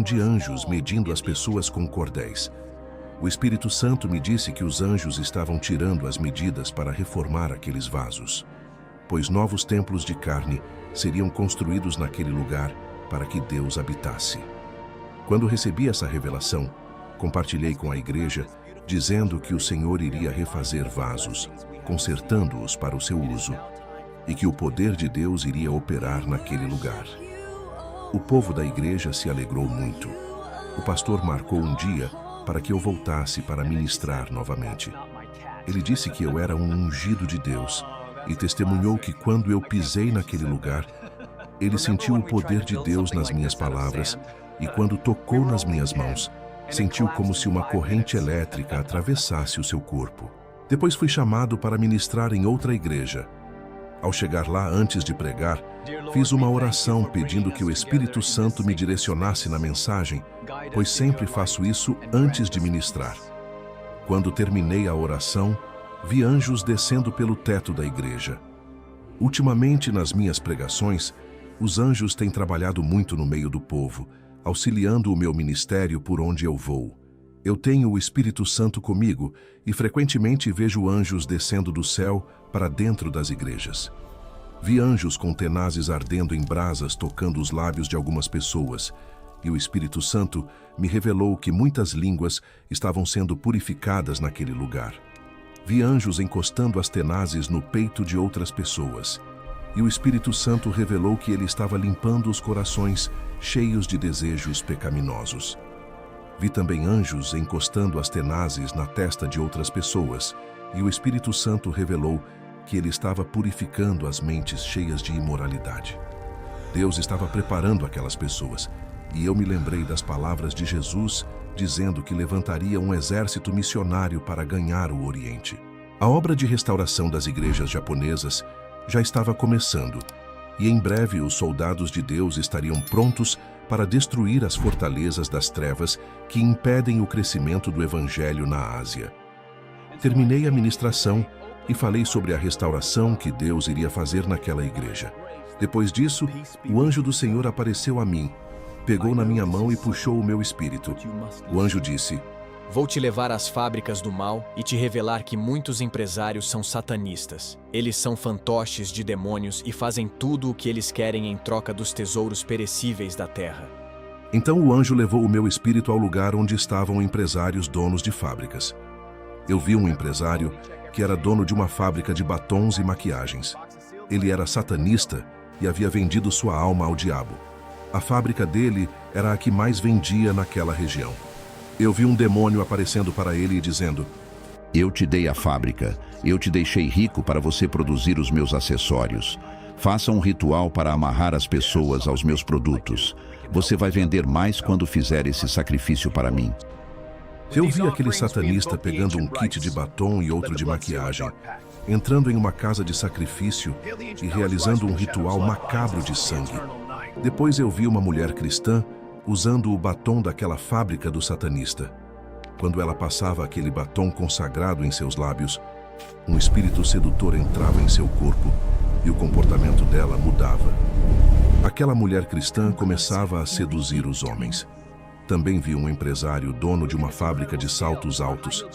de anjos medindo as pessoas com cordéis. O Espírito Santo me disse que os anjos estavam tirando as medidas para reformar aqueles vasos, pois novos templos de carne seriam construídos naquele lugar para que Deus habitasse. Quando recebi essa revelação, compartilhei com a igreja, dizendo que o Senhor iria refazer vasos, consertando-os para o seu uso, e que o poder de Deus iria operar naquele lugar. O povo da igreja se alegrou muito. O pastor marcou um dia para que eu voltasse para ministrar novamente. Ele disse que eu era um ungido de Deus e testemunhou que quando eu pisei naquele lugar, ele sentiu o poder de Deus nas minhas palavras e quando tocou nas minhas mãos, sentiu como se uma corrente elétrica atravessasse o seu corpo. Depois fui chamado para ministrar em outra igreja. Ao chegar lá, antes de pregar, fiz uma oração pedindo que o Espírito Santo me direcionasse na mensagem, pois sempre faço isso antes de ministrar. Quando terminei a oração, vi anjos descendo pelo teto da igreja. Ultimamente, nas minhas pregações, os anjos têm trabalhado muito no meio do povo, auxiliando o meu ministério por onde eu vou. Eu tenho o Espírito Santo comigo e frequentemente vejo anjos descendo do céu para dentro das igrejas. Vi anjos com tenazes ardendo em brasas tocando os lábios de algumas pessoas, e o Espírito Santo me revelou que muitas línguas estavam sendo purificadas naquele lugar. Vi anjos encostando as tenazes no peito de outras pessoas, e o Espírito Santo revelou que ele estava limpando os corações cheios de desejos pecaminosos. Vi também anjos encostando as tenazes na testa de outras pessoas, e o Espírito Santo revelou que ele estava purificando as mentes cheias de imoralidade. Deus estava preparando aquelas pessoas, e eu me lembrei das palavras de Jesus, dizendo que levantaria um exército missionário para ganhar o Oriente. A obra de restauração das igrejas japonesas já estava começando, e em breve os soldados de Deus estariam prontos para destruir as fortalezas das trevas que impedem o crescimento do Evangelho na Ásia. Terminei a ministração e falei sobre a restauração que Deus iria fazer naquela igreja. Depois disso, o anjo do Senhor apareceu a mim, pegou na minha mão e puxou o meu espírito. O anjo disse: Vou te levar às fábricas do mal e te revelar que muitos empresários são satanistas. Eles são fantoches de demônios e fazem tudo o que eles querem em troca dos tesouros perecíveis da terra. Então o anjo levou o meu espírito ao lugar onde estavam empresários donos de fábricas. Eu vi um empresário que era dono de uma fábrica de batons e maquiagens. Ele era satanista e havia vendido sua alma ao diabo. A fábrica dele era a que mais vendia naquela região. Eu vi um demônio aparecendo para ele e dizendo: Eu te dei a fábrica, eu te deixei rico para você produzir os meus acessórios. Faça um ritual para amarrar as pessoas aos meus produtos. Você vai vender mais quando fizer esse sacrifício para mim. Eu vi aquele satanista pegando um kit de batom e outro de maquiagem, entrando em uma casa de sacrifício e realizando um ritual macabro de sangue. Depois eu vi uma mulher cristã usando o batom daquela fábrica do satanista. Quando ela passava aquele batom consagrado em seus lábios, um espírito sedutor entrava em seu corpo e o comportamento dela mudava. Aquela mulher cristã começava a seduzir os homens. Também vi um empresário dono de uma fábrica de saltos altos.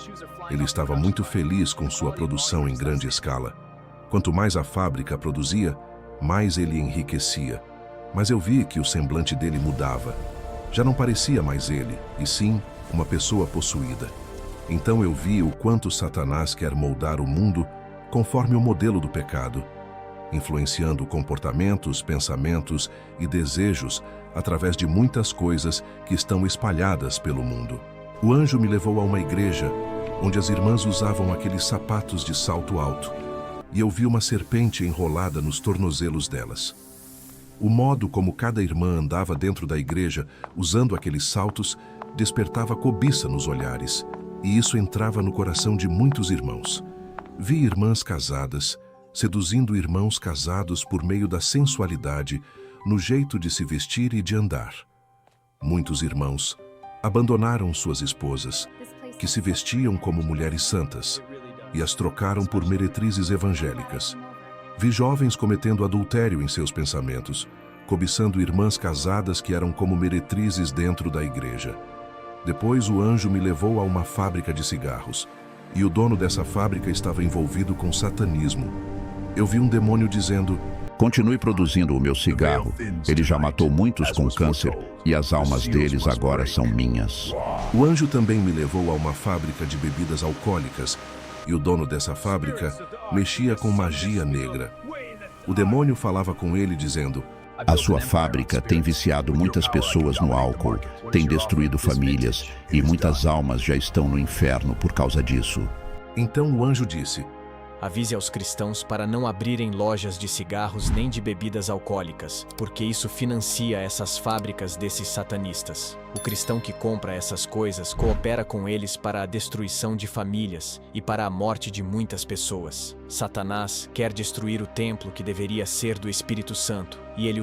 Ele estava muito feliz com sua produção em grande escala. Quanto mais a fábrica produzia, mais ele enriquecia. Mas eu vi que o semblante dele mudava. Já não parecia mais ele, e sim uma pessoa possuída. Então eu vi o quanto Satanás quer moldar o mundo conforme o modelo do pecado, influenciando comportamentos, pensamentos e desejos através de muitas coisas que estão espalhadas pelo mundo. O anjo me levou a uma igreja onde as irmãs usavam aqueles sapatos de salto alto, e eu vi uma serpente enrolada nos tornozelos delas. O modo como cada irmã andava dentro da igreja usando aqueles saltos despertava cobiça nos olhares, e isso entrava no coração de muitos irmãos. Vi irmãs casadas seduzindo irmãos casados por meio da sensualidade, no jeito de se vestir e de andar. Muitos irmãos abandonaram suas esposas, que se vestiam como mulheres santas, e as trocaram por meretrizes evangélicas. Vi jovens cometendo adultério em seus pensamentos, cobiçando irmãs casadas que eram como meretrizes dentro da igreja. Depois o anjo me levou a uma fábrica de cigarros, e o dono dessa fábrica estava envolvido com satanismo. Eu vi um demônio dizendo: Continue produzindo o meu cigarro. Ele já matou muitos com câncer e as almas deles agora são minhas. O anjo também me levou a uma fábrica de bebidas alcoólicas, e o dono dessa fábrica mexia com magia negra. O demônio falava com ele dizendo: A sua fábrica tem viciado muitas pessoas no álcool, tem destruído famílias e muitas almas já estão no inferno por causa disso. Então o anjo disse: Avise aos cristãos para não abrirem lojas de cigarros nem de bebidas alcoólicas, porque isso financia essas fábricas desses satanistas. O cristão que compra essas coisas coopera com eles para a destruição de famílias e para a morte de muitas pessoas. Satanás quer destruir o templo que deveria ser do Espírito Santo, e ele